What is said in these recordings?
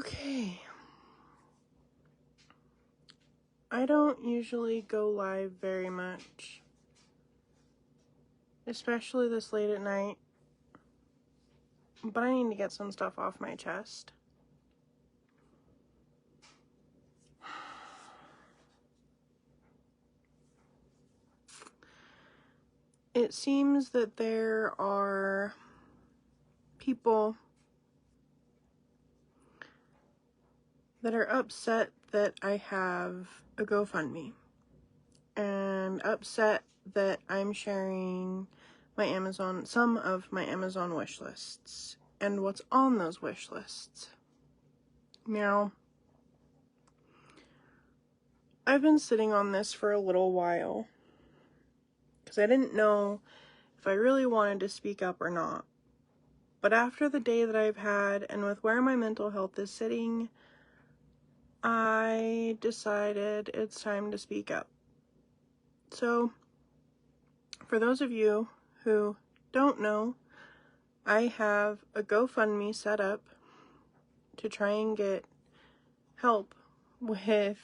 Okay. I don't usually go live very much, especially this late at night, but I need to get some stuff off my chest. It seems that there are people that are upset that I have a GoFundMe and upset that I'm sharing some of my Amazon wish lists and what's on those wish lists. Now, I've been sitting on this for a little while because I didn't know if I really wanted to speak up or not. But after the day that I've had and with where my mental health is sitting, I decided it's time to speak up. So, for those of you who don't know, I have a GoFundMe set up to try and get help with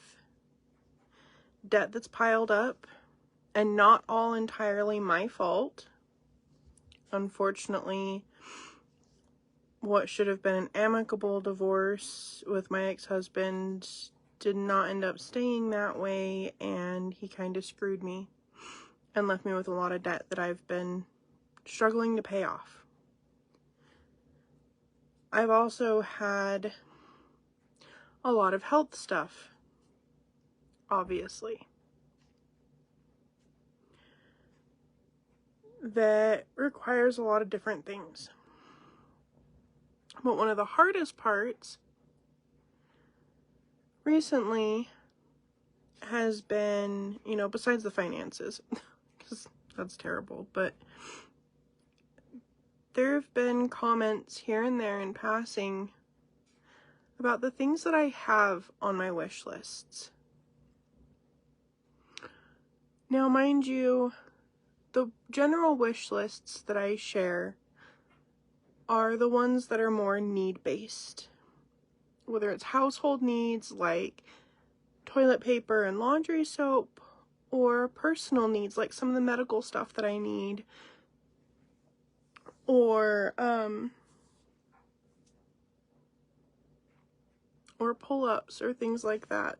debt that's piled up, and not all entirely my fault. Unfortunately, what should have been an amicable divorce with my ex-husband did not end up staying that way, and he kind of screwed me and left me with a lot of debt that I've been struggling to pay off. I've also had a lot of health stuff, obviously, that requires a lot of different things. But one of the hardest parts recently has been, besides the finances, because that's terrible, but there have been comments here and there in passing about the things that I have on my wish lists. Now, mind you, the general wish lists that I share are the ones that are more need-based. Whether it's household needs like toilet paper and laundry soap, or personal needs like some of the medical stuff that I need, or pull-ups or things like that.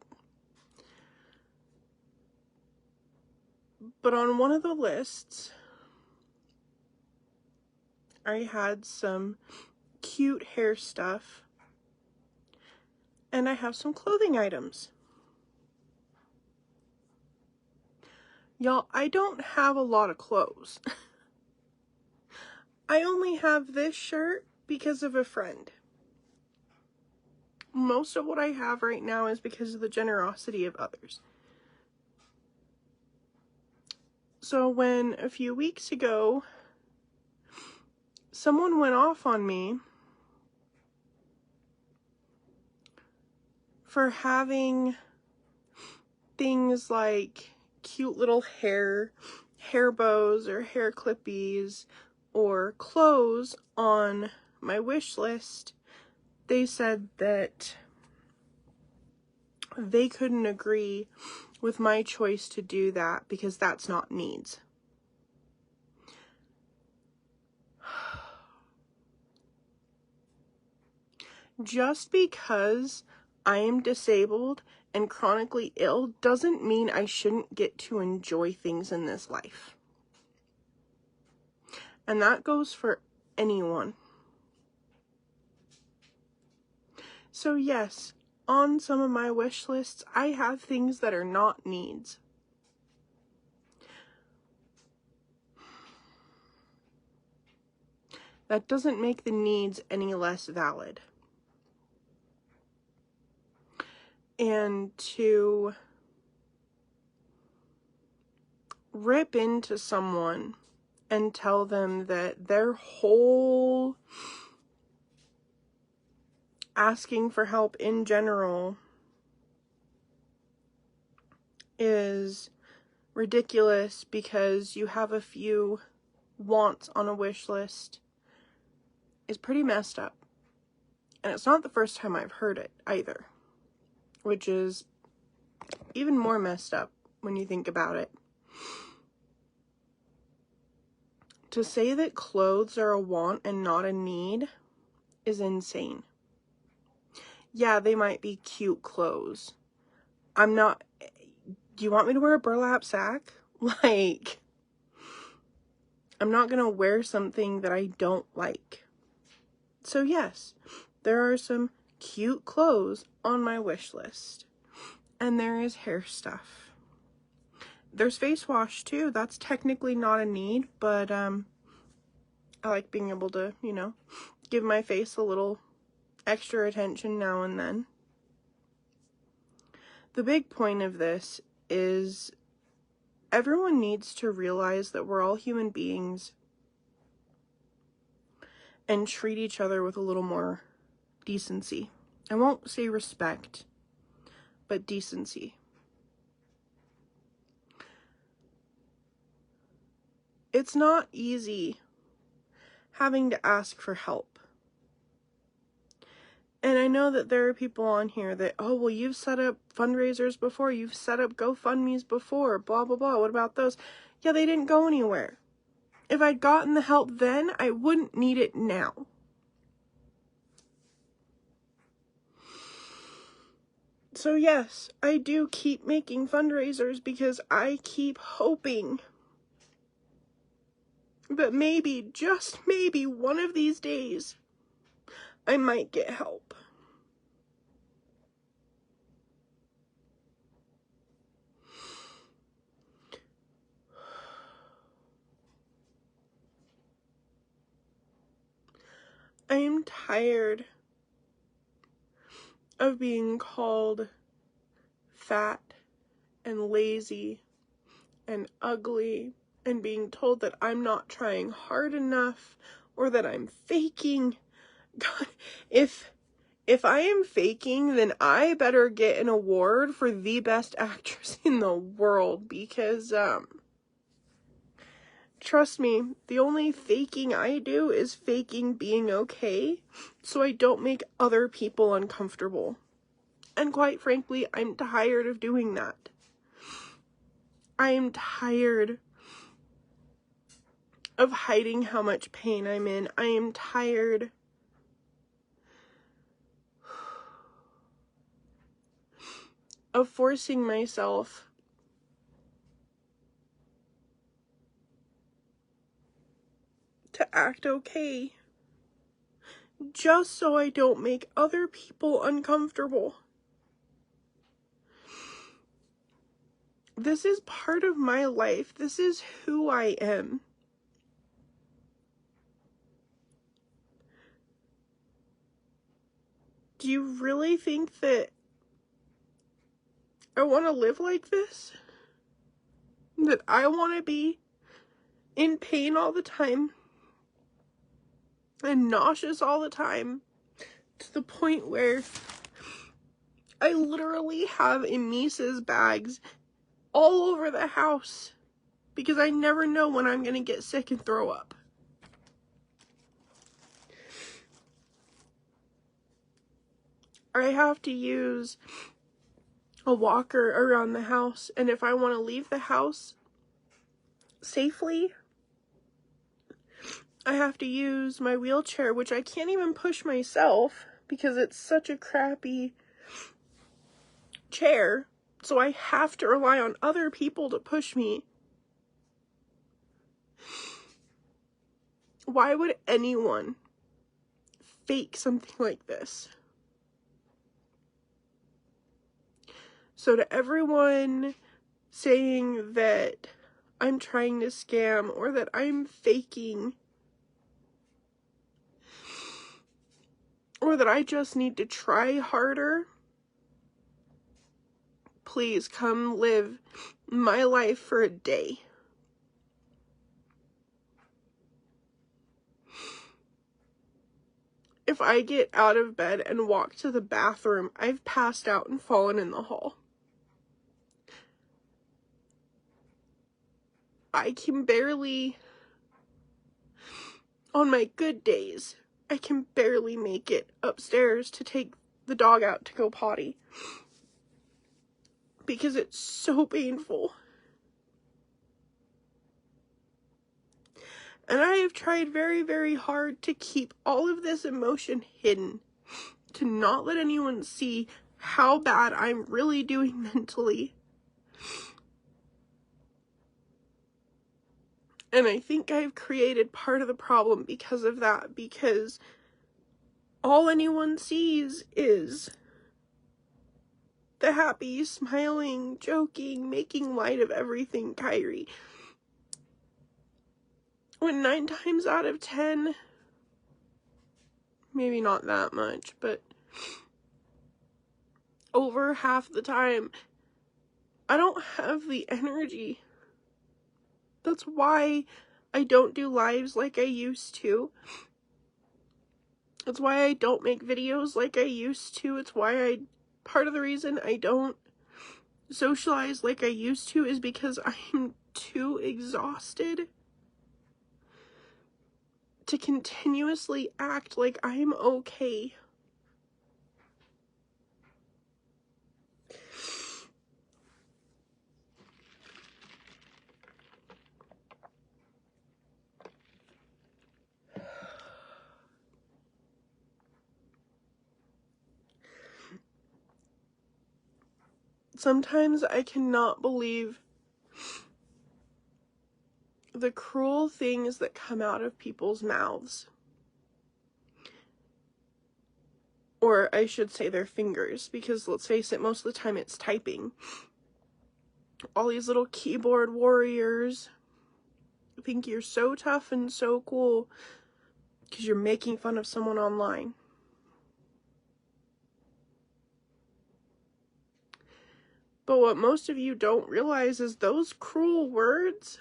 But on one of the lists, I had some cute hair stuff, and I have some clothing items. Y'all, I don't have a lot of clothes. I only have this shirt because of a friend. Most of what I have right now is because of the generosity of others. So when a few weeks ago, someone went off on me for having things like cute little hair bows or hair clippies or clothes on my wish list, they said that they couldn't agree with my choice to do that because that's not needs. Just because I am disabled and chronically ill doesn't mean I shouldn't get to enjoy things in this life. And that goes for anyone. So yes, on some of my wish lists, I have things that are not needs. That doesn't make the needs any less valid. And to rip into someone and tell them that their whole asking for help in general is ridiculous because you have a few wants on a wish list is pretty messed up. And it's not the first time I've heard it either, which is even more messed up when you think about it. To say that clothes are a want and not a need is insane. Yeah, they might be cute clothes. Do you want me to wear a burlap sack? Like, I'm not gonna wear something that I don't like. So yes, there are some cute clothes on my wish list. And there is hair stuff. There's face wash too. That's technically not a need, but I like being able to, give my face a little extra attention now and then. The big point of this is everyone needs to realize that we're all human beings and treat each other with a little more decency. I won't say respect, but decency. It's not easy having to ask for help. And I know that there are people on here that, oh, well, you've set up fundraisers before, you've set up GoFundMes before, blah, blah, blah. What about those? Yeah, they didn't go anywhere. If I'd gotten the help then, I wouldn't need it now. So yes, I do keep making fundraisers because I keep hoping that maybe, just maybe, one of these days, I might get help. I am tired of being called fat and lazy and ugly and being told that I'm not trying hard enough or that I'm faking. God, if I am faking, then I better get an award for the best actress in the world, because trust me, the only faking I do is faking being okay so I don't make other people uncomfortable. And quite frankly, I'm tired of doing that. I am tired of hiding how much pain I'm in. I am tired of forcing myself to act okay just so I don't make other people uncomfortable. This is part of my life. This is who I am. Do you really think that I want to live like this? That I want to be in pain all the time and nauseous all the time to the point where I literally have Mises bags all over the house because I never know when I'm going to get sick and throw up. I have to use a walker around the house, and if I want to leave the house safely, I have to use my wheelchair, which I can't even push myself because it's such a crappy chair, so I have to rely on other people to push me. Why would anyone fake something like this? So to everyone saying that I'm trying to scam or that I'm faking or that I just need to try harder, please come live my life for a day. If I get out of bed and walk to the bathroom, I've passed out and fallen in the hall. I can barely, on my good days, I can barely make it upstairs to take the dog out to go potty because it's so painful. And I have tried very, very hard to keep all of this emotion hidden, to not let anyone see how bad I'm really doing mentally. And I think I've created part of the problem because of that, because all anyone sees is the happy, smiling, joking, making light of everything Kairi. When 9 times out of 10, maybe not that much, but over half the time, I don't have the energy. That's why I don't do lives like I used to. That's why I don't make videos like I used to. It's why part of the reason I don't socialize like I used to is because I'm too exhausted to continuously act like I'm okay. Sometimes I cannot believe the cruel things that come out of people's mouths. Or I should say their fingers, because let's face it, most of the time it's typing. All these little keyboard warriors think you're so tough and so cool because you're making fun of someone online. But what most of you don't realize is those cruel words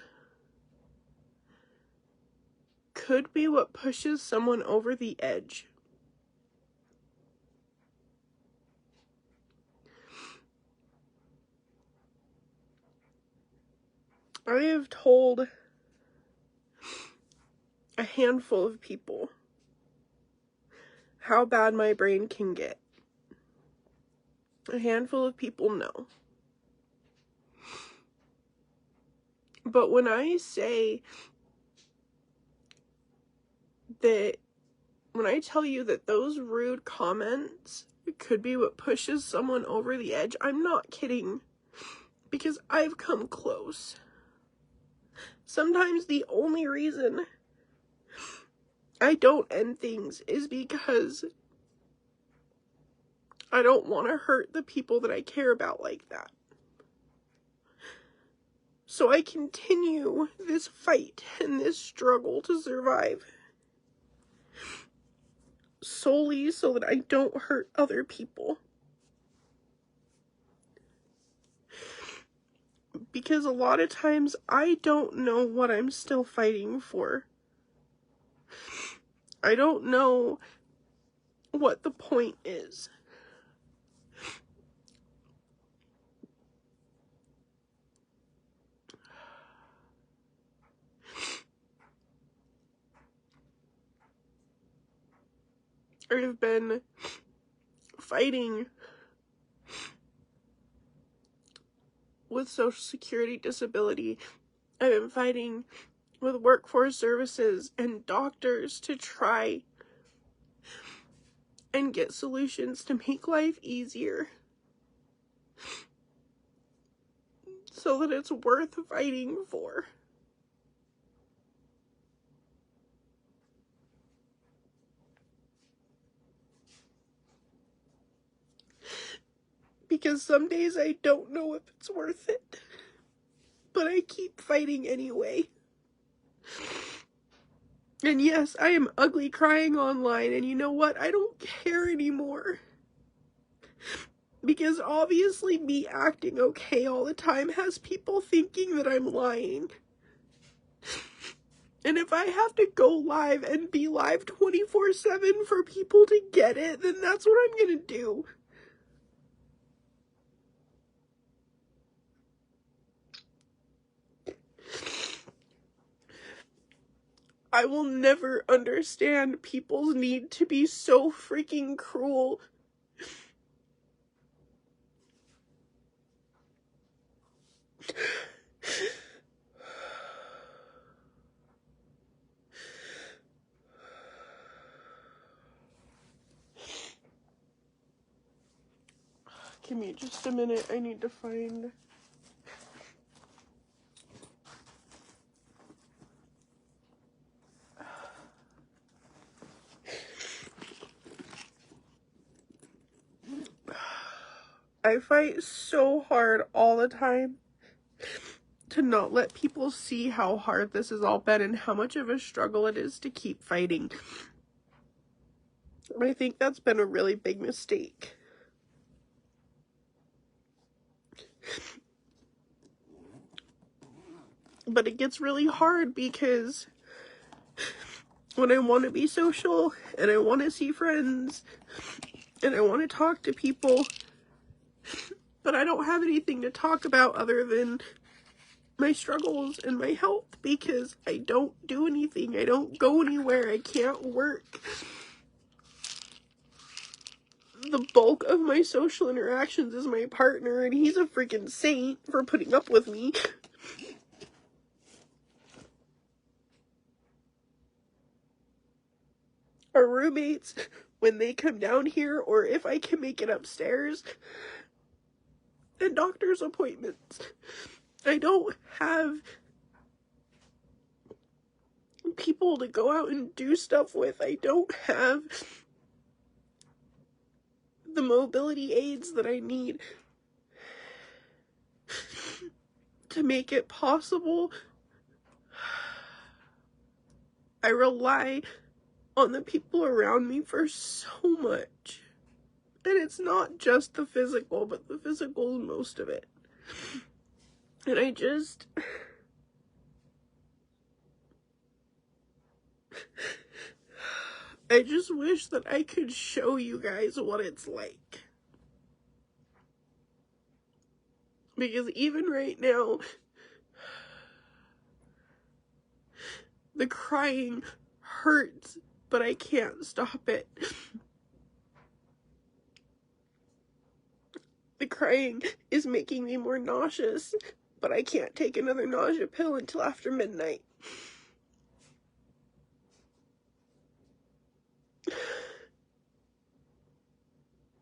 could be what pushes someone over the edge. I have told a handful of people how bad my brain can get. A handful of people know. But when I say that, when I tell you that those rude comments could be what pushes someone over the edge, I'm not kidding. Because I've come close. Sometimes the only reason I don't end things is because I don't want to hurt the people that I care about like that. So I continue this fight and this struggle to survive solely so that I don't hurt other people. Because a lot of times I don't know what I'm still fighting for. I don't know what the point is. I've been fighting with Social Security disability. I've been fighting with workforce services and doctors to try and get solutions to make life easier so that it's worth fighting for. Because some days I don't know if it's worth it, but I keep fighting anyway. And yes, I am ugly crying online, and you know what? I don't care anymore. Because obviously me acting okay all the time has people thinking that I'm lying. And if I have to go live and be live 24/7 for people to get it, then that's what I'm gonna do. I will never understand people's need to be so freaking cruel. Give me just a minute. I need to find... I fight so hard all the time to not let people see how hard this has all been and how much of a struggle it is to keep fighting. But I think that's been a really big mistake. But it gets really hard because when I want to be social and I want to see friends and I want to talk to people, but I don't have anything to talk about other than my struggles and my health because I don't do anything. I don't go anywhere. I can't work. The bulk of my social interactions is my partner, and he's a freaking saint for putting up with me. Our roommates, when they come down here, or if I can make it upstairs, and doctor's appointments. I don't have people to go out and do stuff with. I don't have the mobility aids that I need to make it possible. I rely on the people around me for so much. And it's not just the physical, but the physical is most of it. And I just wish that I could show you guys what it's like. Because even right now, the crying hurts, but I can't stop it. The crying is making me more nauseous, but I can't take another nausea pill until after midnight.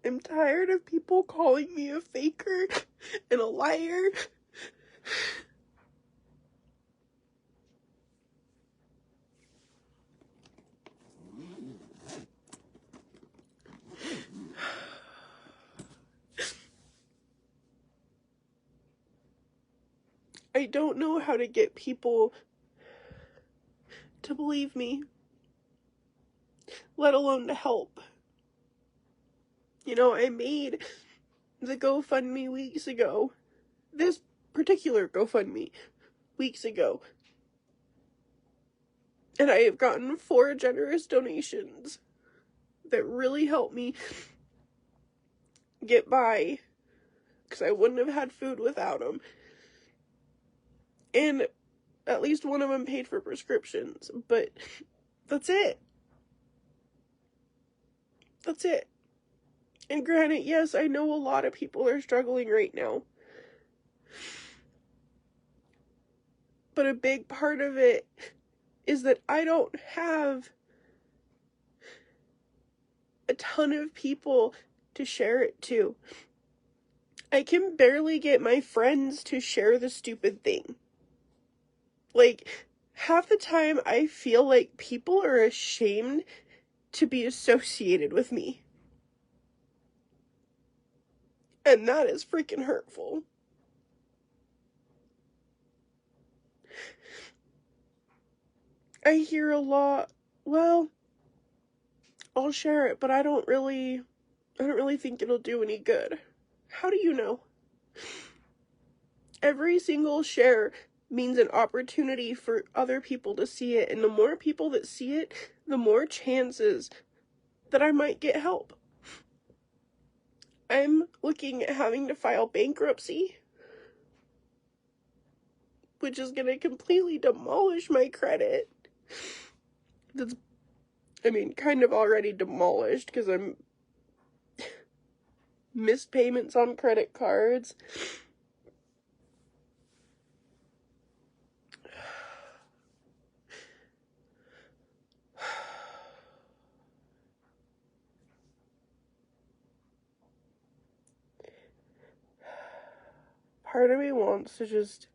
I'm tired of people calling me a faker and a liar. I don't know how to get people to believe me, let alone to help. You know, I made the GoFundMe weeks ago, this particular GoFundMe weeks ago, and I have gotten 4 generous donations that really helped me get by, because I wouldn't have had food without them. And at least one of them paid for prescriptions, but that's it. That's it. And granted, yes, I know a lot of people are struggling right now. But a big part of it is that I don't have a ton of people to share it to. I can barely get my friends to share the stupid thing. Like, half the time I feel like people are ashamed to be associated with me. And that is freaking hurtful. I hear a lot, well, I'll share it, but I don't really think it'll do any good. How do you know? Every single share means an opportunity for other people to see it, and the more people that see it, the more chances that I might get help. I'm looking at having to file bankruptcy, which is going to completely demolish my credit. that's, I mean, kind of already demolished because I'm missed payments on credit cards. Part of me wants to just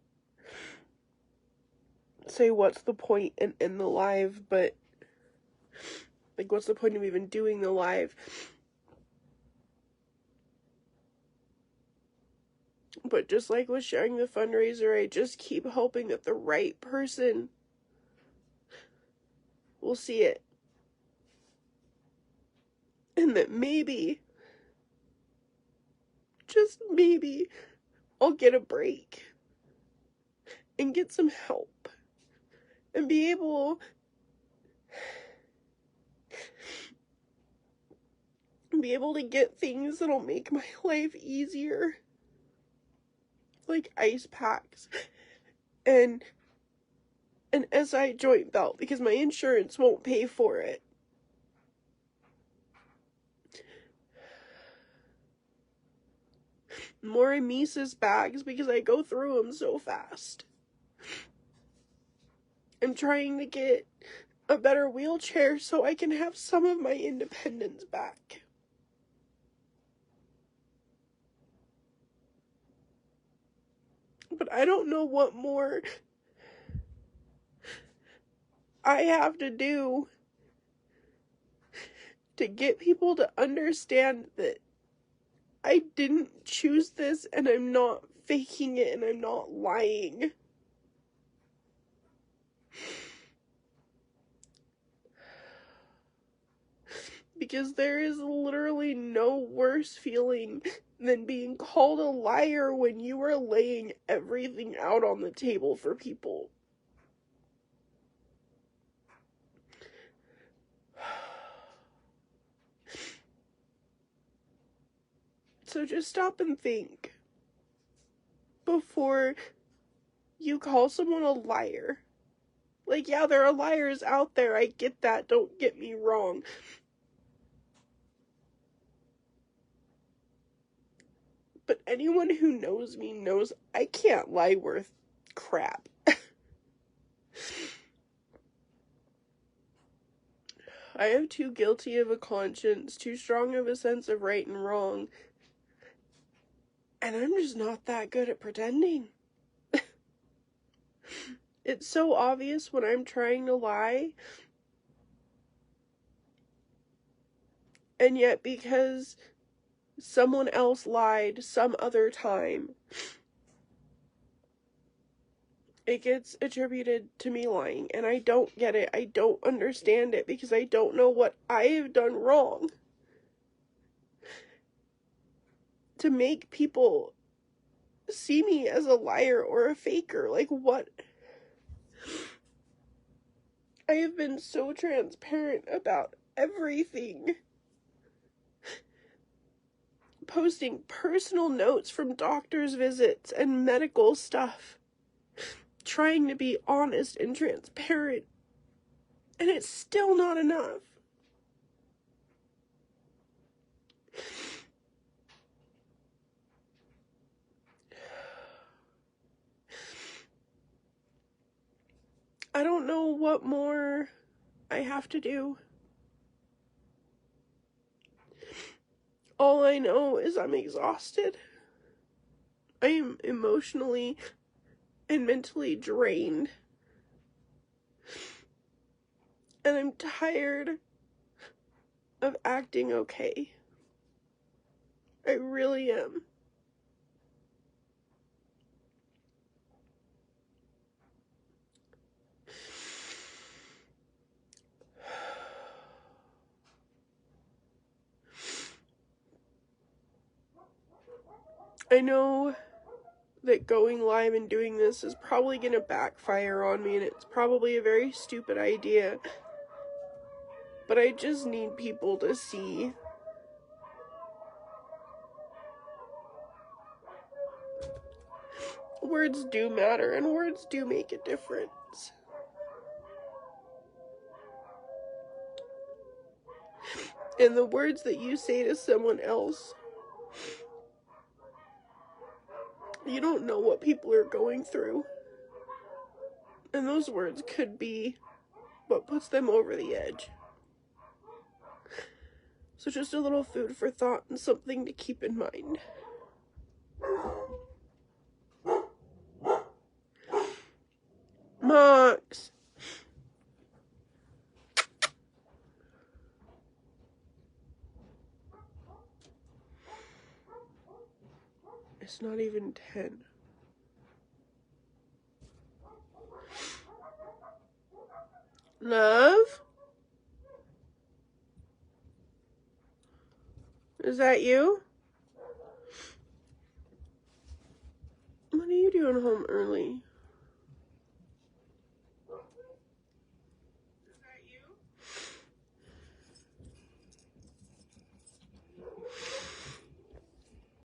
say what's the point and end the live, but like, what's the point of even doing the live? But just like with sharing the fundraiser, I just keep hoping that the right person will see it. And that maybe, just maybe, I'll get a break and get some help and be able to get things that'll make my life easier, like ice packs and an SI joint belt, because my insurance won't pay for it. More emesis bags because I go through them so fast. I'm trying to get a better wheelchair so I can have some of my independence back. But I don't know what more I have to do to get people to understand that I didn't choose this and I'm not faking it and I'm not lying. Because there is literally no worse feeling than being called a liar when you are laying everything out on the table for people. So just stop and think before you call someone a liar. Like, yeah, there are liars out there, I get that, don't get me wrong. But anyone who knows me knows I can't lie worth crap. I have too guilty of a conscience, too strong of a sense of right and wrong, and I'm just not that good at pretending. It's so obvious when I'm trying to lie, and yet because someone else lied some other time, it gets attributed to me lying, and I don't get it. I don't understand it because I don't know what I have done wrong to make people see me as a liar or a faker. Like, what? I have been so transparent about everything. Posting personal notes from doctor's visits and medical stuff. Trying to be honest and transparent. And it's still not enough. I don't know what more I have to do. All I know is I'm exhausted. I am emotionally and mentally drained. And I'm tired of acting okay. I really am. I know that going live and doing this is probably going to backfire on me, and it's probably a very stupid idea. But I just need people to see words do matter, and words do make a difference. And the words that you say to someone else, you don't know what people are going through. And those words could be what puts them over the edge. So just a little food for thought and something to keep in mind. Max. It's not even 10. Love? Is that you? What are you doing home early?